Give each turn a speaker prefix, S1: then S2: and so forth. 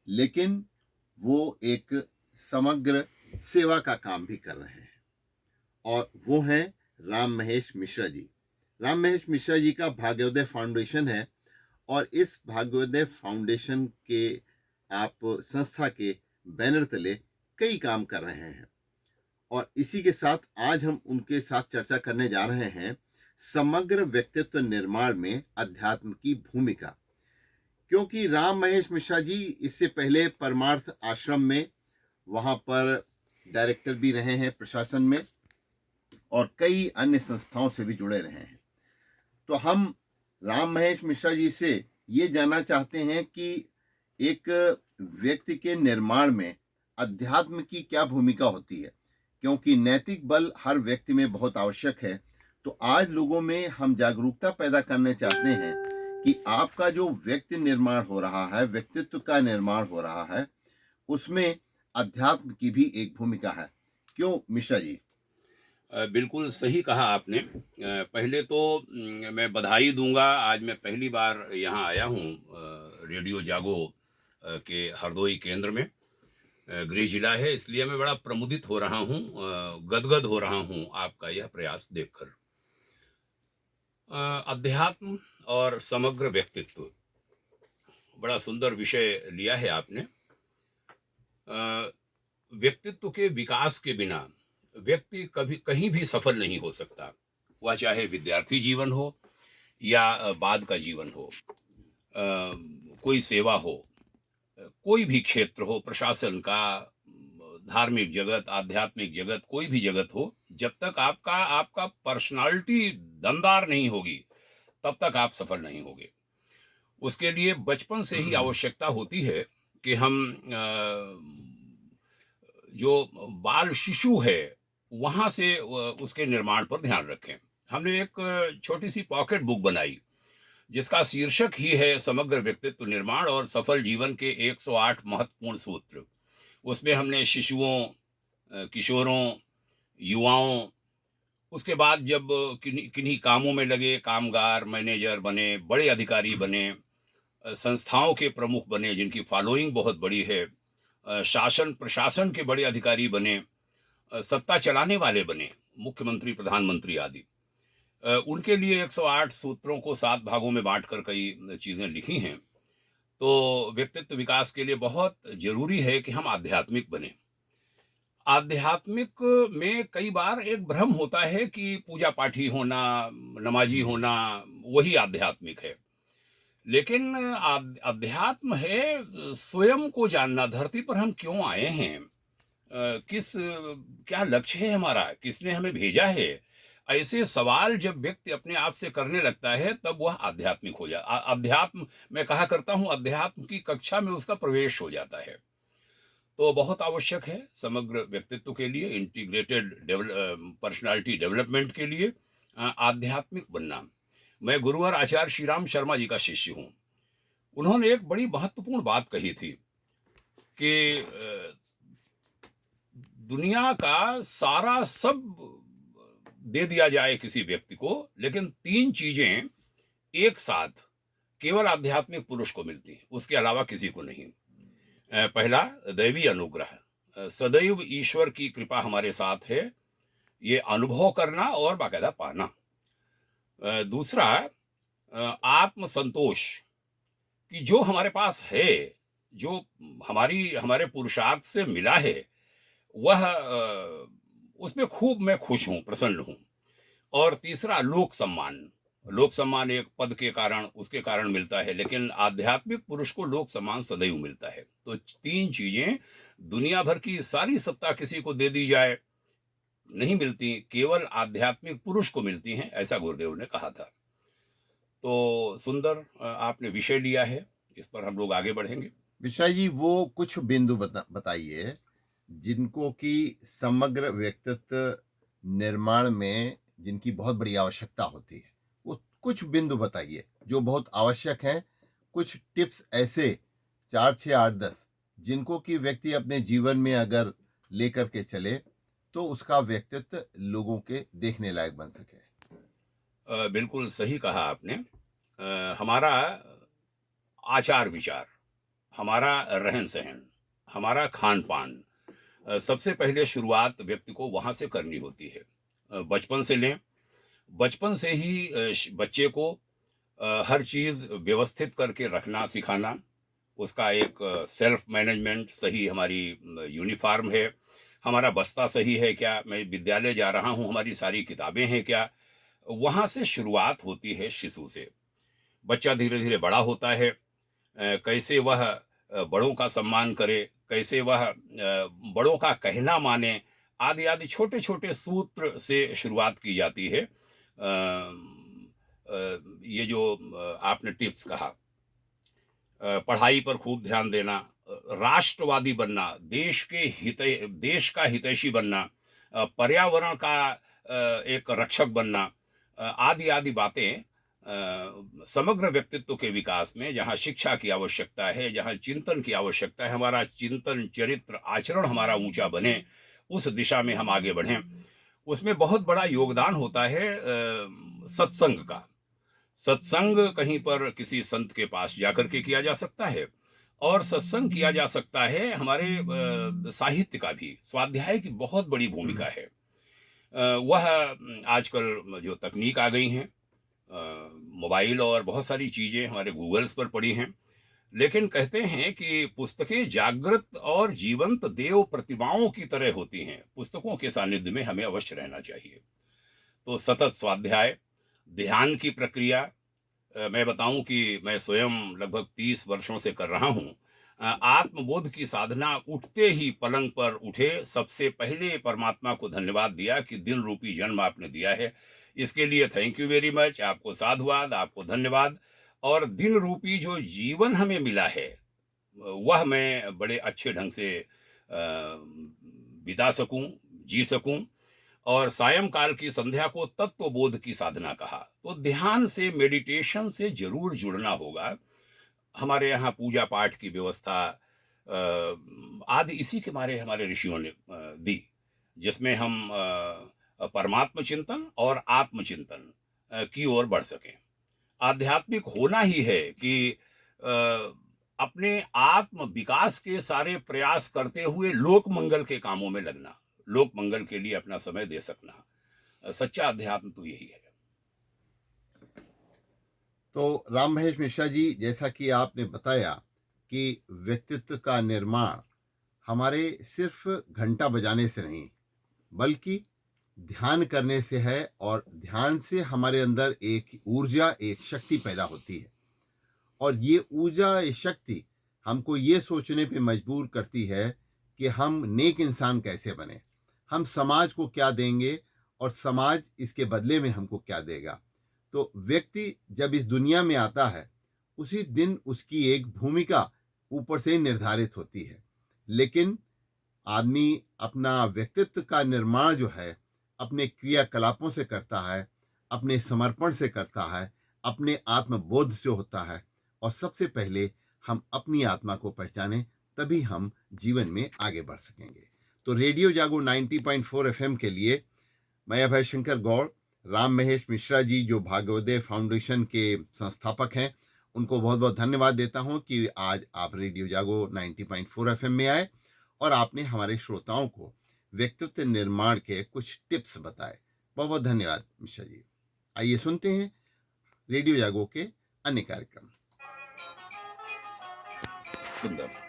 S1: लेकिन वो एक समग्र सेवा का काम भी कर रहे हैं। और वो हैं राम महेश मिश्रा जी। राम महेश मिश्रा जी का भाग्योदय फाउंडेशन है और इस भाग्योदय फाउंडेशन के आप संस्था के बैनर तले कई काम कर रहे हैं। और इसी के साथ आज हम उनके साथ चर्चा करने जा रहे हैं समग्र व्यक्तित्व निर्माण में अध्यात्म की भूमिका। क्योंकि राम महेश मिश्रा जी इससे पहले परमार्थ आश्रम में वहां पर डायरेक्टर भी रहे हैं प्रशासन में और कई अन्य संस्थाओं से भी जुड़े रहे हैं। तो हम राम महेश मिश्रा जी से ये जानना चाहते हैं कि एक व्यक्ति के निर्माण में अध्यात्म की क्या भूमिका होती है, क्योंकि नैतिक बल हर व्यक्ति में बहुत आवश्यक है। तो आज लोगों में हम जागरूकता पैदा करने चाहते हैं कि आपका जो व्यक्ति निर्माण हो रहा है, व्यक्तित्व का निर्माण हो रहा है, उसमें अध्यात्म की भी एक भूमिका है। क्यों मिश्रा जी?
S2: बिल्कुल सही कहा आपने। पहले तो मैं बधाई दूंगा। आज मैं पहली बार यहाँ आया हूँ रेडियो जागो के हरदोई केंद्र में। गृह जिला है, इसलिए मैं बड़ा प्रमुदित हो रहा हूँ, गदगद हो रहा हूँ आपका यह प्रयास देखकर। अध्यात्म और समग्र व्यक्तित्व, बड़ा सुंदर विषय लिया है आपने। व्यक्तित्व के विकास के बिना व्यक्ति कभी कहीं भी सफल नहीं हो सकता। वह चाहे विद्यार्थी जीवन हो या बाद का जीवन हो, कोई सेवा हो, कोई भी क्षेत्र हो, प्रशासन का, धार्मिक जगत, आध्यात्मिक जगत, कोई भी जगत हो, जब तक आपका आपका पर्सनालिटी दमदार नहीं होगी तब तक आप सफल नहीं होगे। उसके लिए बचपन से ही आवश्यकता होती है कि हम जो बाल शिशु है वहाँ से उसके निर्माण पर ध्यान रखें। हमने एक छोटी सी पॉकेट बुक बनाई जिसका शीर्षक ही है समग्र व्यक्तित्व निर्माण और सफल जीवन के 108 महत्वपूर्ण सूत्र। उसमें हमने शिशुओं, किशोरों, युवाओं, उसके बाद जब किन्हीं किन्हीं कामों में लगे, कामगार, मैनेजर बने, बड़े अधिकारी बने, संस्थाओं के प्रमुख बने जिनकी फॉलोइंग बहुत बड़ी है, शासन प्रशासन के बड़े अधिकारी बने, सत्ता चलाने वाले बने, मुख्यमंत्री, प्रधानमंत्री आदि। उनके लिए 108 सूत्रों को 7 भागों में बांटकर कई चीज़ें लिखी हैं। तो व्यक्तित्व विकास के लिए बहुत जरूरी है कि हम आध्यात्मिक बने। आध्यात्मिक में कई बार एक भ्रम होता है कि पूजा पाठी होना, नमाजी होना वही आध्यात्मिक है। लेकिन अध्यात्म है स्वयं को जानना, धरती पर हम क्यों आए हैं, क्या लक्ष्य है हमारा, किसने हमें भेजा है। ऐसे सवाल जब व्यक्ति अपने आप से करने लगता है तब वह आध्यात्मिक हो अध्यात्म, मैं कहा करता हूं, अध्यात्म की कक्षा में उसका प्रवेश हो जाता है। तो बहुत आवश्यक है समग्र व्यक्तित्व के लिए, इंटीग्रेटेड पर्सनालिटी डेवलपमेंट के लिए आध्यात्मिक बनना। मैं गुरुवर आचार्य श्री राम शर्मा जी का शिष्य हूं। उन्होंने एक बड़ी महत्वपूर्ण बात कही थी कि दुनिया का सारा सब दे दिया जाए किसी व्यक्ति को, लेकिन 3 चीजें एक साथ केवल आध्यात्मिक पुरुष को मिलती हैं, उसके अलावा किसी को नहीं। पहला, दैवी अनुग्रह, सदैव ईश्वर की कृपा हमारे साथ है, ये अनुभव करना और बाकायदा पाना। दूसरा, आत्म संतोष, कि जो हमारे पास है, जो हमारे पुरुषार्थ से मिला है, वह उसमें खूब मैं खुश हूं, प्रसन्न हूं। और तीसरा, लोक सम्मान। लोक सम्मान एक पद के कारण, उसके कारण मिलता है, लेकिन आध्यात्मिक पुरुष को लोक सम्मान सदैव मिलता है। तो 3 चीजें, दुनिया भर की सारी सत्ता किसी को दे दी जाए नहीं मिलती, केवल आध्यात्मिक पुरुष को मिलती हैं, ऐसा गुरुदेव ने कहा था। तो सुंदर आपने विषय लिया है, इस पर हम लोग आगे बढ़ेंगे।
S1: मिश्रा जी, वो कुछ बिंदु बताइए जिनको कि समग्र व्यक्तित्व निर्माण में जिनकी बहुत बड़ी आवश्यकता होती है। वो कुछ बिंदु बताइए जो बहुत आवश्यक हैं। कुछ टिप्स ऐसे 4, 6, 8, 10 जिनको कि व्यक्ति अपने जीवन में अगर लेकर के चले तो उसका व्यक्तित्व लोगों के देखने लायक बन सके।
S2: बिल्कुल सही कहा आपने। हमारा आचार विचार, हमारा रहन-सहन, हमारा खान-पान, सबसे पहले शुरुआत व्यक्ति को वहाँ से करनी होती है। बचपन से लें, बचपन से ही बच्चे को हर चीज़ व्यवस्थित करके रखना सिखाना, उसका एक सेल्फ मैनेजमेंट, सही हमारी यूनिफ़ॉर्म है, हमारा बस्ता सही है क्या, मैं विद्यालय जा रहा हूँ, हमारी सारी किताबें हैं क्या, वहाँ से शुरुआत होती है शिशु से। बच्चा धीरे-धीरे बड़ा होता है, कैसे वह बड़ों का सम्मान करे, कैसे वह बड़ों का कहना माने, आदि-आदि छोटे-छोटे सूत्र से शुरुआत की जाती है। ये जो आपने टिप्स कहा, पढ़ाई पर खूब ध्यान देना, राष्ट्रवादी बनना, देश का हितैषी बनना, पर्यावरण का एक रक्षक बनना, आदि-आदि बातें समग्र व्यक्तित्व के विकास में जहाँ शिक्षा की आवश्यकता है, जहाँ चिंतन की आवश्यकता है, हमारा चिंतन, चरित्र, आचरण हमारा ऊँचा बने, उस दिशा में हम आगे बढ़ें। उसमें बहुत बड़ा योगदान होता है सत्संग का। सत्संग कहीं पर किसी संत के पास जाकर के किया जा सकता है, और सत्संग किया जा सकता है हमारे साहित्य का भी। स्वाध्याय की बहुत बड़ी भूमिका है। वह आजकल जो तकनीक आ गई हैं, मोबाइल और बहुत सारी चीज़ें हमारे गूगल्स पर पड़ी हैं, लेकिन कहते हैं कि पुस्तकें जागृत और जीवंत देव प्रतिमाओं की तरह होती हैं। पुस्तकों के सानिध्य में हमें अवश्य रहना चाहिए। तो सतत स्वाध्याय, ध्यान की प्रक्रिया, मैं बताऊं कि मैं स्वयं लगभग 30 वर्षों से कर रहा हूं। आत्मबोध की साधना, उठते ही पलंग पर उठे, सबसे पहले परमात्मा को धन्यवाद दिया कि दिल रूपी जन्म आपने दिया है, इसके लिए थैंक यू वेरी मच, आपको साधुवाद, आपको धन्यवाद। और दिल रूपी जो जीवन हमें मिला है, वह मैं बड़े अच्छे ढंग से बिता सकूं, जी सकूं। और सायंकाल की संध्या को तत्वबोध की साधना कहा। तो ध्यान से, मेडिटेशन से जरूर जुड़ना होगा। हमारे यहाँ पूजा पाठ की व्यवस्था आदि इसी के मारे हमारे ऋषियों ने दी, जिसमें हम परमात्म चिंतन और आत्मचिंतन की ओर बढ़ सकें। आध्यात्मिक होना ही है कि अपने आत्म विकास के सारे प्रयास करते हुए लोक मंगल के कामों में लगना, लोक मंगल के लिए अपना समय दे सकना। सच्चा अध्यात्म तो यही है।
S1: तो राम महेश मिश्रा जी, जैसा कि आपने बताया कि व्यक्तित्व का निर्माण हमारे सिर्फ घंटा बजाने से नहीं, बल्कि ध्यान करने से है, और ध्यान से हमारे अंदर एक ऊर्जा, एक शक्ति पैदा होती है। और ये ऊर्जा, ये शक्ति हमको ये सोचने पे मजबूर करती है कि हम नेक इंसान कैसे बने, हम समाज को क्या देंगे और समाज इसके बदले में हमको क्या देगा। तो व्यक्ति जब इस दुनिया में आता है, उसी दिन उसकी एक भूमिका ऊपर से निर्धारित होती है। लेकिन आदमी अपना व्यक्तित्व का निर्माण जो है अपने क्रियाकलापों से करता है, अपने समर्पण से करता है, अपने आत्मबोध से होता है। और सबसे पहले हम अपनी आत्मा को पहचानें, तभी हम जीवन में आगे बढ़ सकेंगे। तो रेडियो जागो 90.4 FM के लिए मैं अभय शंकर गौड़, राम महेश मिश्रा जी जो भाग्योदय फाउंडेशन के संस्थापक हैं, उनको बहुत बहुत धन्यवाद देता हूं कि आज आप रेडियो जागो 90.4 FM में आए और आपने हमारे श्रोताओं को व्यक्तित्व निर्माण के कुछ टिप्स बताए। बहुत बहुत धन्यवाद मिश्रा जी। आइए सुनते हैं रेडियो जागो के अन्य कार्यक्रम।
S2: सुंदर।